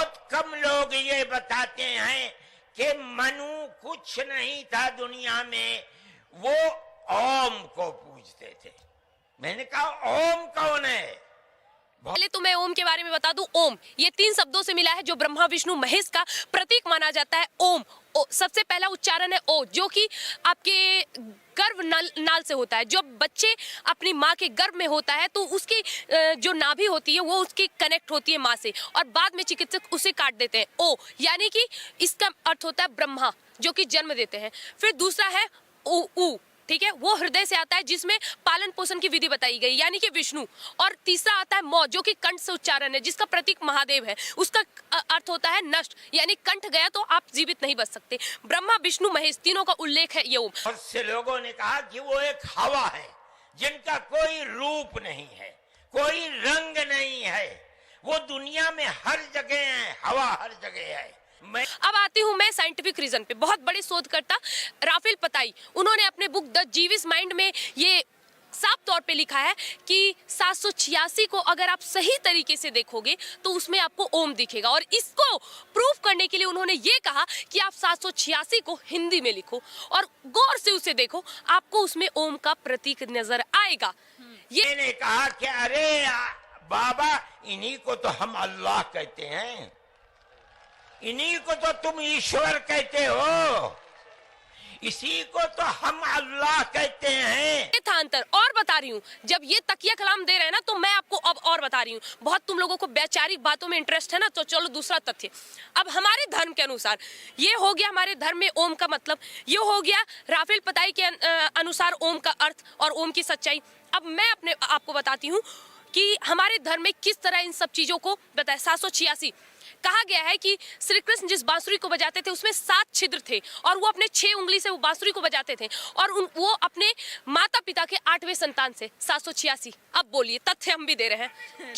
बहुत कम लोग ये बताते हैं कि मनु कुछ नहीं था दुनिया में, वो ओम को पूजते थे। मैंने कहा ओम कौन है? पहले तो मैं ओम के बारे में बता दूं। ओम ये 3 शब्दों से मिला है जो ब्रह्मा विष्णु महेश का प्रतीक माना जाता है। ओम सबसे पहला उच्चारण है ओ, जो कि आपके गर्भ नाल से होता है। जब बच्चे अपनी माँ के गर्भ में होता है तो उसकी जो नाभि होती है वो उसकी कनेक्ट होती है माँ से, और बाद में चिकित्सक उसे काट देते हैं। ओ यानी कि इसका अर्थ होता है ब्रह्मा, जो कि जन्म देते हैं। फिर दूसरा है ऊ, ठीक है, वो हृदय से आता है जिसमें पालन पोषण की विधि बताई गई, यानी कि विष्णु। और तीसरा आता है मौ, जो कि कंठ से उच्चारण है, जिसका प्रतीक महादेव है। उसका अर्थ होता है नष्ट, यानी कंठ गया तो आप जीवित नहीं बच सकते। ब्रह्मा विष्णु महेश तीनों का उल्लेख है ये ओम। बहुत से लोगों ने कहा कि वो एक हवा है जिनका कोई रूप नहीं है, कोई रंग नहीं है, वो दुनिया में हर जगह है, हवा हर जगह है। अब आती हूँ मैं साइंटिफिक रीजन पे। बहुत बड़े शोधकर्ता राफेल पताई, उन्होंने अपने बुक द जीविस माइंड में ये साफ तौर पे लिखा है कि 786 को अगर आप सही तरीके से देखोगे तो उसमें आपको ओम दिखेगा, और इसको प्रूफ करने के लिए उन्होंने ये कहा कि आप 786 को हिंदी में लिखो और गौर से उसे देखो, आपको उसमें ओम का प्रतीक नजर आएगा। ये ने कहा कि अरे बाबा, इन्हीं को तो हम अल्लाह कहते हैं, इन्हीं को तो तुम ईश्वर कहते हो, इसी को तो हम अल्लाह कहते हैं। ये था अंतर। और बता रही हूँ, जब ये तकिया कलाम दे रहे हैं ना, तो मैं आपको अब और बता रही हूँ। बहुत तुम लोगों को वैचारिक बातों में इंटरेस्ट है ना, तो चलो दूसरा तथ्य। अब हमारे धर्म के अनुसार ये हो गया, हमारे धर्म में ओम का मतलब ये हो गया, राफेल पताई के अनुसार ओम का अर्थ और ओम की सच्चाई। अब मैं अपने आपको बताती हूँ कि हमारे धर्म में किस तरह इन सब चीजों को बताया। 786 कहा गया है कि श्री कृष्ण जिस बांसुरी को बजाते थे उसमें 7 छिद्र थे, और वो अपने 6 उंगली से वो बांसुरी को बजाते थे, और वो अपने माता पिता के 8वें संतान से। 786। अब बोलिए, तथ्य हम भी दे रहे हैं क्या?